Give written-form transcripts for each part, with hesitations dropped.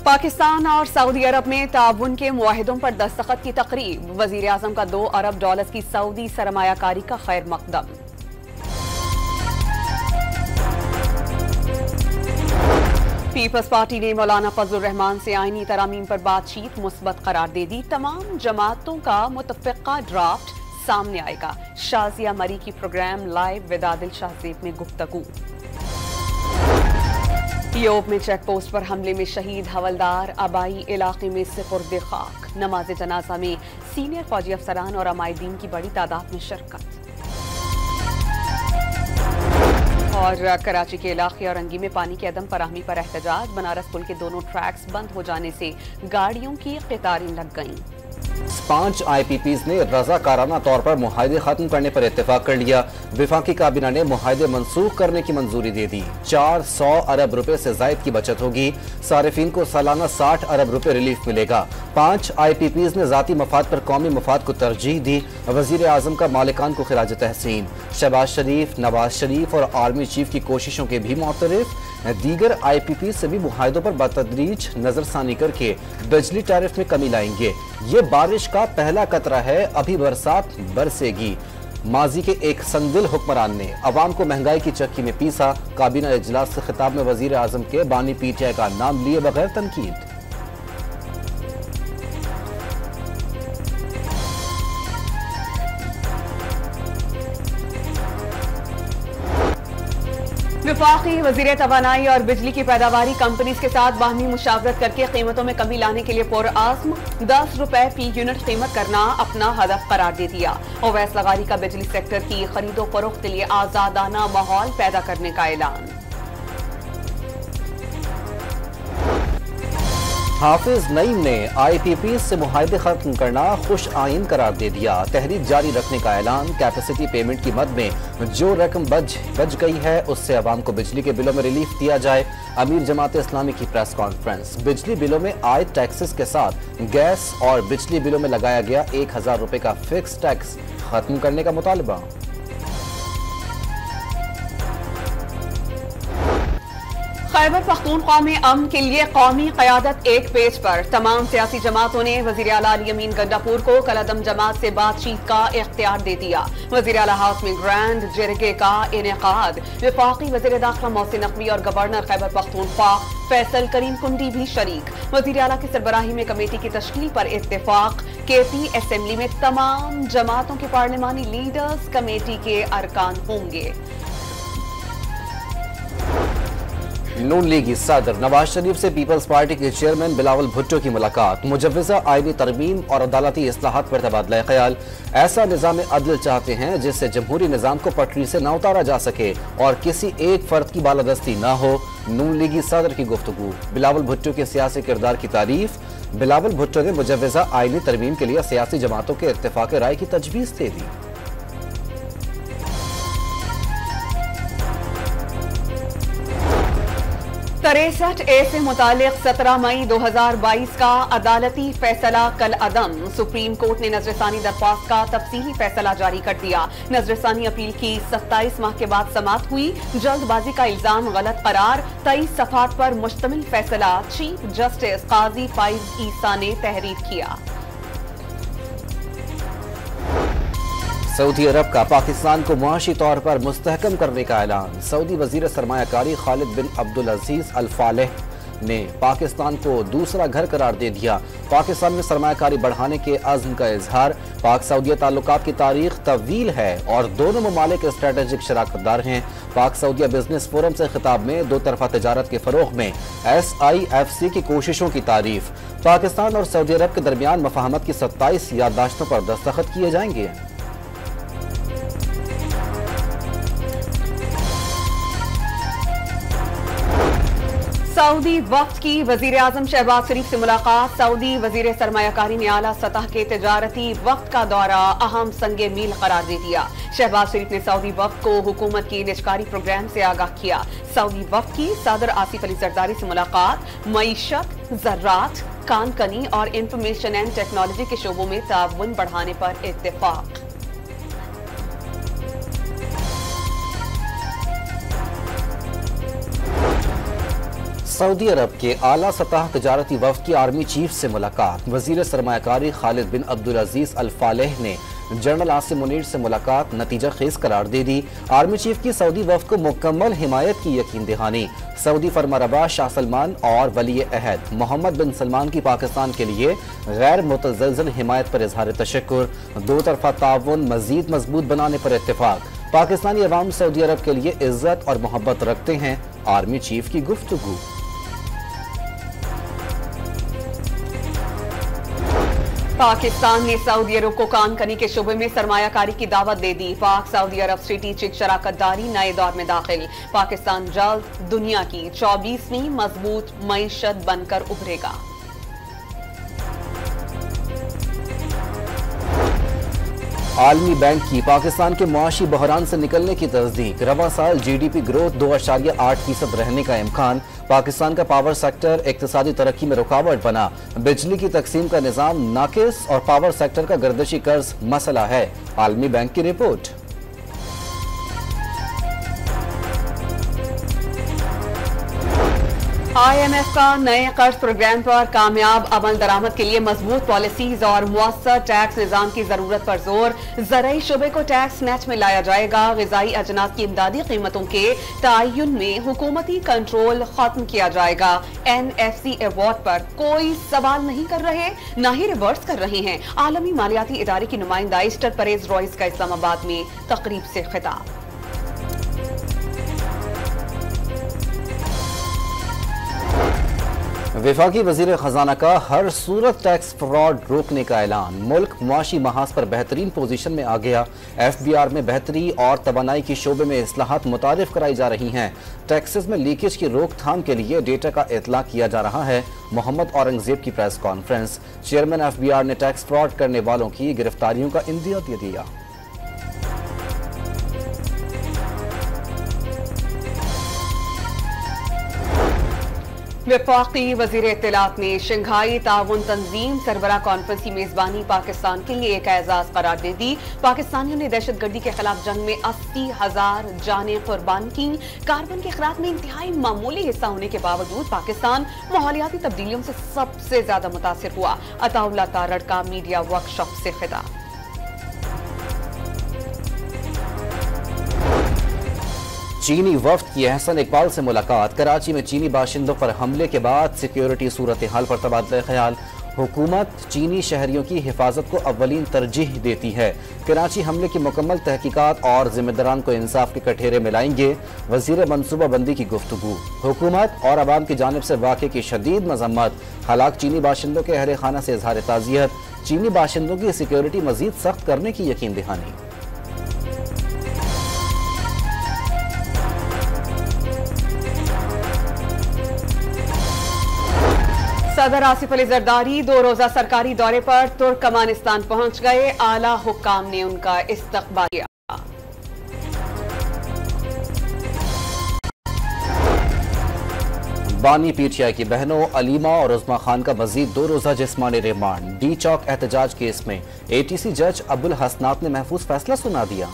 पाकिस्तान और सऊदी अरब में ताउन के मुआहिदों पर दस्तखत की तकरीब। वजीर आजम का $2 अरब की सऊदी सरमायाकारी का खैर मकदम। पीपल्स पार्टी ने मौलाना फजलुर रहमान से आईनी तरामीम पर बातचीत मुस्बत करार दे दी। तमाम जमातों का मुतफ़िक़ा ड्राफ्ट सामने आएगा। शाजिया मरी की programme live with Adil Shahzeb में गुफ्तगू। योब में चेक पोस्ट पर हमले में शहीद हवलदार आबाई इलाके में सिपुर्द खाक। नमाज जनाजा में सीनियर फौजी अफसरान और अमायदीन की बड़ी तादाद में शिरकत। और कराची के इलाके और अंगी में पानी की अदम फराहमी पर एहतजाज। बनारस पुल के दोनों ट्रैक्स बंद हो जाने से गाड़ियों की कतारें लग गईं। 5 IPPs ने रजाकाराना तौर पर मुआहदे खत्म करने पर इत्तेफाक कर लिया। वफाकी काबीना ने मुआहदे मनसूख करने की मंजूरी दे दी। 400 अरब रुपए से जायद की बचत होगी। सारिफीन को सालाना 60 अरब रुपए रिलीफ मिलेगा। 5 IPPs ने जाती मफाद पर कौमी मफाद को तरजीह दी। वजीर आजम का मालिकान को खिराज तहसीन। शहबाज शरीफ, नवाज शरीफ और आर्मी चीफ की कोशिशों के भी मुतरफ। दीगर IPP से भी मुआहदों पर बतदरीज नजरसानी करके बिजली टैरिफ में कमी लाएंगे। ये बारिश का पहला कतरा है, अभी बरसात बरसेगी। माजी के एक संदिल हुक्मरान ने अवाम को महंगाई की चक्की में पीसा। काबीना इजलास से खिताब में वजीर आजम के बानी PTI का नाम लिए बगैर तनकीद। वफाकी वजीर तवानाई और बिजली की पैदावारी कंपनीज के साथ बाहमी मुशावरत करके कीमतों में कमी लाने के लिए पुरआज़्म ₹10 फी यूनिट कीमत करना अपना हदफ करार दे दिया। ओवैस लगारी का बिजली सेक्टर की खरीदो फरोख्त के लिए आजादाना माहौल पैदा करने का ऐलान। हाफिज नईम ने IPP से मुआहदे खत्म करना खुश आइन करार दे दिया। तहरीक जारी रखने का ऐलान। कैपेसिटी पेमेंट की मद में जो रकम बच गई है उससे अवाम को बिजली के बिलों में रिलीफ दिया जाए। अमीर जमात इस्लामी की प्रेस कॉन्फ्रेंस। बिजली बिलों में आयद टैक्सेस के साथ गैस और बिजली बिलों में लगाया गया 1000 रुपए का फिक्स टैक्स खत्म करने का मुतालबा। खैबर पख्तूनख्वा में अमन के लिए कौमी क़यादत एक पेज पर। तमाम सियासी जमातों ने वज़ीर आला अली अमीन गंडापुर को कलअदम जमात से बातचीत का इख्तियार दे दिया। वज़ीर आला हाउस में ग्रैंड जिरगे का इनेकाद। वफाकी वज़ीर दाखिला मोहसिन नकवी और गवर्नर खैबर पख्तूनख्वा फैसल करीम कुंडी भी शरीक। वज़ीर आला की सरबराही में कमेटी की तश्कील पर इत्तेफाक। KP असेंबली में तमाम जमातों के पार्लिमानी लीडर्स कमेटी के अरकान होंगे। नून लीगी सदर नवाज शरीफ से पीपल्स पार्टी के चेयरमैन बिलावल भुट्टो की मुलाकात। मुजव्वज़ा आईनी तरमीम और अदालती इस्लाहात पर तबादला ख्याल। ऐसा निज़ाम अदल चाहते हैं जिससे जमहूरी निज़ाम को पटरी से न उतारा जा सके और किसी एक फर्द की बालादस्ती न हो। नून लीगी सदर की गुफ्तगू। बिलावल भुट्टो के सियासी किरदार की तारीफ। बिलावल भुट्टो ने मुजव्वज़ा आईनी तरमीम के लिए सियासी जमातों के इत्तेफाक राय की तजवीज़ दे दी। 63A से मुतालिक 17 मई 2022 का अदालती फैसला कल अदम। सुप्रीम कोर्ट ने नजरसानी दरख्वास्त का तफसीली फैसला जारी कर दिया। नजरसानी अपील की 27 माह के बाद समाअत हुई। जल्दबाजी का इल्जाम गलत करार। 23 सफ़हात पर मुश्तमिल फैसला चीफ जस्टिस काजी फाइज ईसा ने तहरीर किया। सऊदी अरब का पाकिस्तान को मुआशी तौर पर मुस्तहकम करने का ऐलान। सऊदी वजीर सरमायाकारी खालिद बिन अब्दुल अजीज अल फालेह ने पाकिस्तान को दूसरा घर करार दे दिया। पाकिस्तान में सरमायाकारी बढ़ाने के अज़्म का इजहार। पाक सऊदी ताल्लुकात की तारीख तवील है और दोनों ममालिक स्ट्रेटेजिक शराकतदार हैं। पाक सऊदी बिजनेस फोरम से खिताब में दो तरफा तजारत के फरोग में SIFC की कोशिशों की तारीफ। पाकिस्तान और सऊदी अरब के दरमियान मफाहमत की 27 याददाश्तों पर दस्तखत किए जाएंगे। सऊदी वफ्द की वजीर आजम शहबाज शरीफ से मुलाकात। सऊदी वजीर सरमायाकारी ने आला सतह के तजारती वफ्द का दौरा अहम संगे मील करार दे दिया। शहबाज शरीफ ने सऊदी वफ्द को हुकूमत की निजकारी प्रोग्राम से आगाह किया। सऊदी वफ्द की सदर आसिफ अली जरदारी से मुलाकात। मईशत, ज़र्रात, कानकनी और इंफॉर्मेशन एंड टेक्नोलॉजी के शोबों में ताउन बढ़ाने पर इत्तेफाक। सऊदी अरब के आला सतह तजारती वफ्द की आर्मी चीफ से मुलाकात। वजीर सरमायाकारी खालिद बिन अब्दुल अजीज अल फालेह ने जनरल आसिम मुनीर से मुलाकात नतीजा खेज करार दे दी। आर्मी चीफ की सऊदी वफ्द को मुकम्मल हिमायत की यकीन दहानी। सऊदी फरमारवा शाह सलमान और वली अहद मोहम्मद बिन सलमान की पाकिस्तान के लिए गैर मुतज़लज़ल हिमायत पर इजहार तशक्कुर। दो तरफा ताउन मजीद मजबूत बनाने पर इत्तेफाक। पाकिस्तानी अवाम सऊदी अरब के लिए इज्जत और मोहब्बत रखते हैं, आर्मी चीफ की गुफ्तगू। पाकिस्तान ने सऊदी अरब को कानकनी के शुबे में सरमायाकारी की दावत दे दी। पाक सऊदी अरब स्ट्रेटेजिक शराकतदारी नए दौर में दाखिल। पाकिस्तान जल्द दुनिया की 24वीं मजबूत मईशत बनकर उभरेगा। आलमी बैंक की पाकिस्तान के मुआशी बहरान से निकलने की तस्दीक। रवां साल GDP ग्रोथ 2.8% रहने का इम्कान। पाकिस्तान का पावर सेक्टर इक्तिसादी तरक्की में रुकावट बना। बिजली की तकसीम का निज़ाम नाकिस और पावर सेक्टर का गर्दिशी कर्ज मसला है, आलमी बैंक की रिपोर्ट। IMF का नए कर्ज प्रोग्राम पर कामयाब अमल दरामद के लिए मजबूत पॉलिसीज और मुअस्सर टैक्स निजाम की जरूरत पर जोर। ज़राई शुबे को टैक्स नेट में लाया जाएगा। ग़िज़ाई अजनास की इमदादी कीमतों के तयन में हुकूमती कंट्रोल खत्म किया जाएगा। NFC अवार्ड पर कोई सवाल नहीं कर रहे, न ही रिवर्स कर रहे हैं। आलमी मालियाती इदारे की नुमाइंदा ईस्टर परेज रॉयस का इस्लामाबाद में तकरीब से खिताब। वफाकी वजीर खजाना का हर सूरत टैक्स फ्रॉड रोकने का ऐलान। मुल्क मुआशी महाज पर बेहतरीन पोजीशन में आ गया। FBR में बेहतरी और तवानाई की शोबे में इस्लाहात मुतारिफ कराई जा रही हैं। टैक्सेस में लीकेज की रोकथाम के लिए डेटा का इतला किया जा रहा है। मोहम्मद औरंगजेब की प्रेस कॉन्फ्रेंस। चेयरमैन FBR ने टैक्स फ्रॉड करने वालों की गिरफ्तारियों का इंदिया दे दिया। वफाकी वजीर इत्तलात ने शंघाई ताउन तंजीम सरबरा कॉन्फ्रेंस की मेजबानी पाकिस्तान के लिए एक एजाज करार दे दी। पाकिस्तानियों ने दहशतगर्दी के खिलाफ जंग में 80,000 जानें कुर्बान की। कार्बन के खिलाफ में इंतहाई मामूली हिस्सा होने के बावजूद पाकिस्तान माहौलियाती तब्दीलियों से सबसे ज्यादा मुतासिर हुआ। अताउल्लाह तारड़ का मीडिया वर्कशॉप से खिताब। चीनी वफ्द की अहसन इकबाल से मुलाकात। कराची में चीनी बाशिंदों पर हमले के बाद सिक्योरिटी सूरत हाल पर तबादला ख्याल। हुकूमत चीनी शहरियों की हिफाजत को अव्वलीन तरजीह देती है। कराची हमले की मुकम्मल तहकीकात और जिम्मेदारान को इंसाफ के कठेरे में लाएंगे। वजीर मनसूबाबंदी की गुफ्तगू। हुकूमत और अवाम की जानिब से वाक़े की शदीद मजम्मत। हलाक चीनी बाशिंदों के अहले खाना से इजहार ताज़ियत। चीनी बाशिंदों की सिक्योरिटी मजीद सख्त करने की यकीन दहानी। सदर आसिफ अली जरदारी 2 रोजा सरकारी दौरे पर तुर्कमानिस्तान पहुंच गए। आला हुक्काम ने उनका इस्तकबाल किया। बानी PTI की बहनों अलीमा और उस्मा खान का मजीद 2 रोजा जिस्मानी रिमांड। डी चौक एहतजाज केस में ATC जज अब्दुल हसनात ने महफूज फैसला सुना दिया।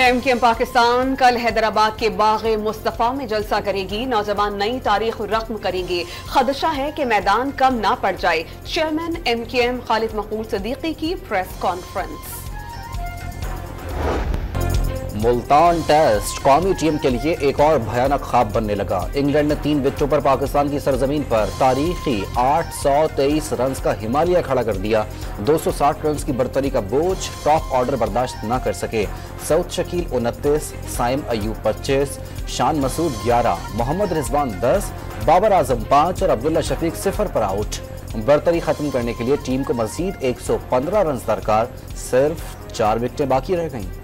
MKM पाकिस्तान कल हैदराबाद के बाग़े मुस्तफ़ा में जलसा करेगी। नौजवान नई तारीख रकम करेंगे। खदशा है कि मैदान कम ना पड़ जाए। चेयरमैन MKM खालिद मकबूल सिद्दीकी की प्रेस कॉन्फ्रेंस। मुल्तान टेस्ट कौमी टीम के लिए एक और भयानक ख्वाब बनने लगा। इंग्लैंड ने 3 विकेटों पर पाकिस्तान की सरजमीन पर तारीखी 823 रन का हिमालय खड़ा कर दिया। 260 रन की बरतरी का बोझ टॉप ऑर्डर बर्दाश्त न कर सके। सऊद शकील 29, साइम अयूब 25, शान मसूद 11, मोहम्मद रिजवान 10, बाबर आजम 5 और अब्दुल्ला शफीक 0 पर आउट। बरतरी खत्म करने के लिए टीम को मजीद 115 रन दरकार। सिर्फ 4 विकेटें बाकी रह गईं।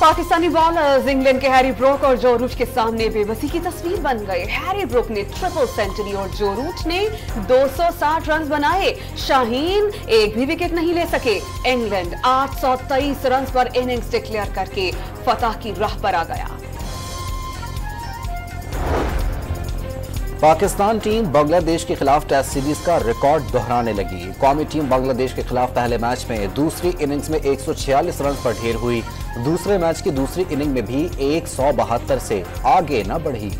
पाकिस्तानी बॉलर्स इंग्लैंड के हैरी ब्रूक और जो रूट के सामने बेबसी की तस्वीर बन गए। हैरी ब्रूक ने ट्रिपल सेंचुरी और जो रूट ने 260 रन बनाए। शाहीन एक भी विकेट नहीं ले सके। इंग्लैंड 823 रन पर इनिंग्स डिक्लेयर करके फतह की राह पर आ गया। पाकिस्तान टीम बांग्लादेश के खिलाफ टेस्ट सीरीज का रिकॉर्ड दोहराने लगी। कौमी टीम बांग्लादेश के खिलाफ पहले मैच में दूसरी इनिंग्स में 146 रन पर ढेर हुई। दूसरे मैच की दूसरी इनिंग में भी 172 से आगे न बढ़ी।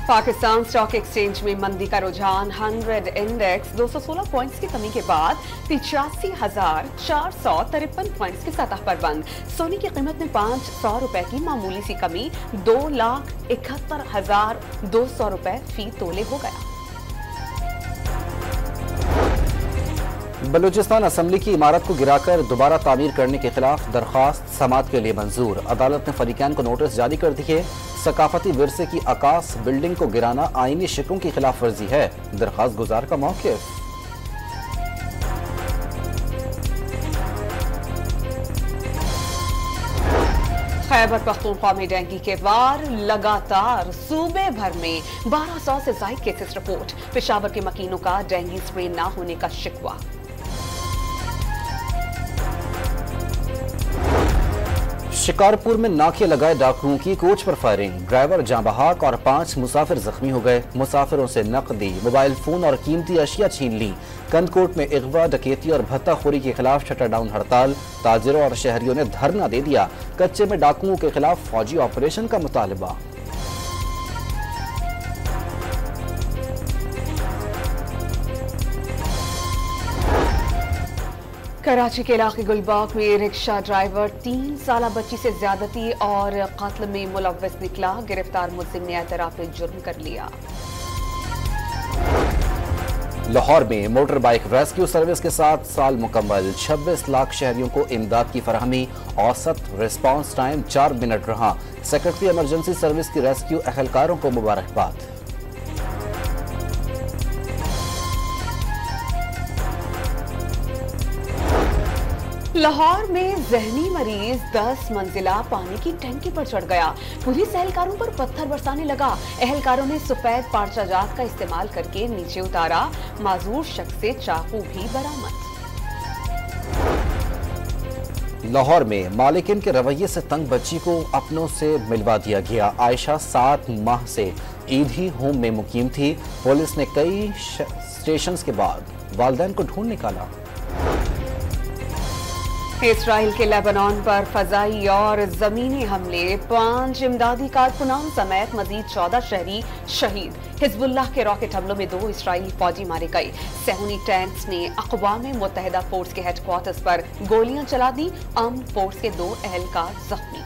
पाकिस्तान स्टॉक एक्सचेंज में मंदी का रुझान 100 इंडेक्स 216 पॉइंट्स की कमी के बाद 85,453 पॉइंट्स की सतह पर बंद। सोने की कीमत में 500 रुपए की मामूली सी कमी 2,71,200 रुपए फी तोले हो गया। बलूचिस्तान असेंबली की इमारत को गिराकर दोबारा तामीर करने के खिलाफ दरखास्त समाअत के लिए मंजूर। अदालत ने फरीकैन को नोटिस जारी कर दिए। सकाफती विरसे की आकाश बिल्डिंग को गिराना आईनी शिकों की खिलाफ वर्जी है। दरखास्त गुजार का मौक़िफ़। खैबर पख्तूनख्वा में डेंगू के वार लगातार। सूबे भर में 1200 से ज्यादा केसेस रिपोर्ट। पेशावर के मकीनों का डेंगू स्प्रे न होने का शिकवा। शिकारपुर में नाके लगाए डाकुओं की कोच पर फायरिंग। ड्राइवर जाँ बहक और 5 मुसाफिर जख्मी हो गए। मुसाफिरों से नकदी, मोबाइल फोन और कीमती अशिया छीन ली। कंदकोट में इगवा, डकैती और भत्ताखोरी के खिलाफ शटरडाउन हड़ताल। ताजिरों और शहरियों ने धरना दे दिया। कच्चे में डाकुओं के खिलाफ फौजी ऑपरेशन का मुतालबा। कराची के इलाके गुलबाग में रिक्शा ड्राइवर 3 साल बच्ची से ज्यादती और कत्ल में मुलव्वस निकला। गिरफ्तार मुल्जिम ने एतराफ जुर्म कर लिया। लाहौर में मोटर बाइक रेस्क्यू सर्विस के 7 साल मुकम्मल। 26 लाख शहरियों को इमदाद की फराहमी। औसत रिस्पांस टाइम 4 मिनट रहा। सेक्रेटरी इमरजेंसी सर्विस की रेस्क्यू अहलकारों को मुबारकबाद। लाहौर में जहनी मरीज 10 मंजिला पानी की टंकी पर चढ़ गया। पुलिस एहलकारों पर पत्थर बरसाने लगा। एहलकारों ने सफेद पार्चाजात का इस्तेमाल करके नीचे उतारा। माजूर शख्स से चाकू भी बरामद। लाहौर में मालिकिन के रवैये से तंग बच्ची को अपनों से मिलवा दिया गया। आयशा 7 माह से ईदी होम में मुकीम थी। पुलिस ने कई स्टेशन के बाद वालिदैन को ढूंढ निकाला। इसराइल के लेबनान पर फजाई और जमीनी हमले। 5 इमदादी कारकुनान समेत मजीद 14 शहरी शहीद। हिजबुल्लाह के रॉकेट हमलों में 2 इसराइली फौजी मारे गए। सहूनी टैंक्स ने अक़वाम मुत्तहिदा फोर्स के हेडक्वार्टर्स पर गोलियां चला दी। आर्म फोर्स के 2 एहलकार जख्मी।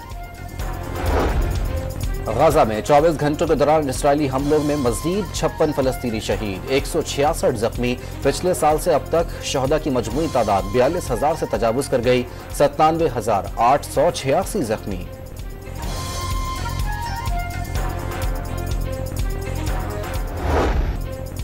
गाजा में 24 घंटों के दौरान इसराइली हमलों में मजीद 56 फलस्तीनी शहीद। 166 जख्मी। पिछले साल से अब तक शहदा की मजमूई तादाद 42,000 से तजावुज कर गई। 97,886 जख्मी।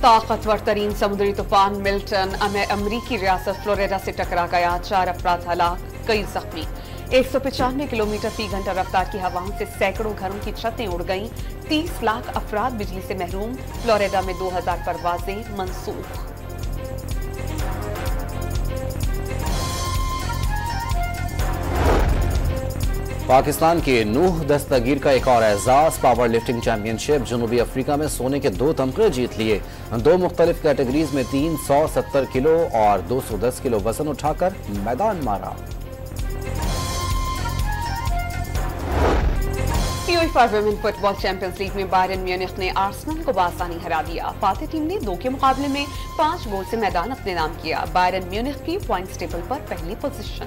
ताकतवर तरीन समुद्री तूफान मिल्टन अमरीकी रियासत फ्लोरिडा से टकरा गया। 4 अफराद हलाक, कई जख्मी। 195 किलोमीटर फी घंटा रफ्तार की हवाओं से सैकड़ों घरों की छतें उड़ गईं। 30 लाख अफराद बिजली से महरूम। फ्लोरिडा में 2000 परवाजें मनसूख। पाकिस्तान के नूह दस्तगीर का एक और एजाज। Power lifting championship. जनूबी अफ्रीका में सोने के 2 तमगे जीत लिए। 2 मुख्तलिफ कैटेगरीज में 370 किलो और 210 किलो वजन उठाकर मैदान मारा। UEFA women football champions league में बायरन म्यूनिख ने आर्सेनल को बासानी हरा दिया। फातेह टीम ने 2 के मुकाबले में 5 गोल से मैदान अपने नाम किया। बायरन म्यूनिख की पॉइंट्स टेबल पर पहली पोजीशन।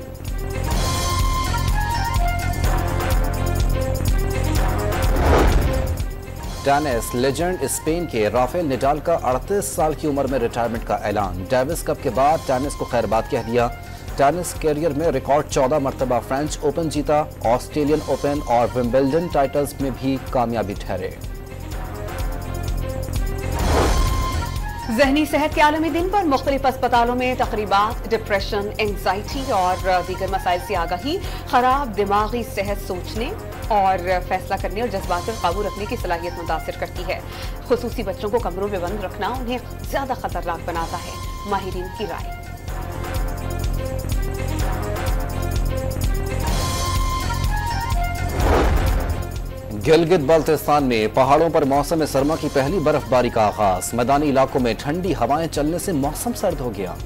टेनिस लेजेंड स्पेन के राफेल नडाल का 38 साल की उम्र में रिटायरमेंट का ऐलान। डेविस कप के बाद टेनिस को खैरबाद कह दिया। टेनिस कैरियर में रिकॉर्ड 14 मरतबा फ्रेंच ओपन जीता। ऑस्ट्रेलियन ओपन और विंबलडन टाइटल्स में भी कामयाबी ठहरे। ज़हनी सेहत के आलमी दिन पर मुख्तलिफ अस्पतालों में तकरीबात। डिप्रेशन, एंजाइटी और दीगर मसाइल से आगाही। खराब दिमागी सेहत सोचने और फैसला करने और जज्बात पर काबू रखने की सलाहियत मुतासिर करती है। खुसूसी बच्चों को कमरों में बंद रखना उन्हें ज्यादा खतरनाक बनाता है, माहिरीन की राय। गिलगित बल्तिस्तान में पहाड़ों पर मौसम सरमा की पहली बर्फबारी का आगाज। मैदानी इलाकों में ठंडी हवाएं चलने से मौसम सर्द हो गया।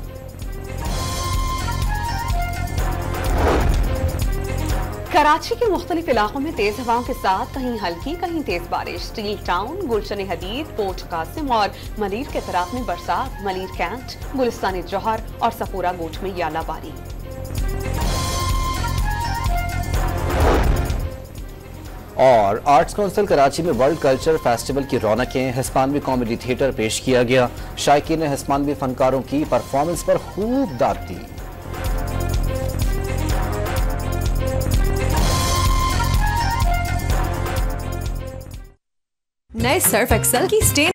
कराची के मुख्तलिफ इलाकों में तेज हवाओं के साथ कहीं हल्की कहीं तेज बारिश। स्टील टाउन, गुलशन हदीद, पोर्ट कासिम और मलीर के तराफ में बरसात। मलीर कैंट, गुलिस्तान जौहर और सफूरा गोट में यालाबारी। और आर्ट्स काउंसिल कराची में वर्ल्ड कल्चर फेस्टिवल की रौनकें। हिस्पानवी कॉमेडी थिएटर पेश किया गया। शायकीन ने हिस्पानवी फनकारों की परफॉर्मेंस पर खूब दाद दी। नए सर्फ एक्सेल की स्टेन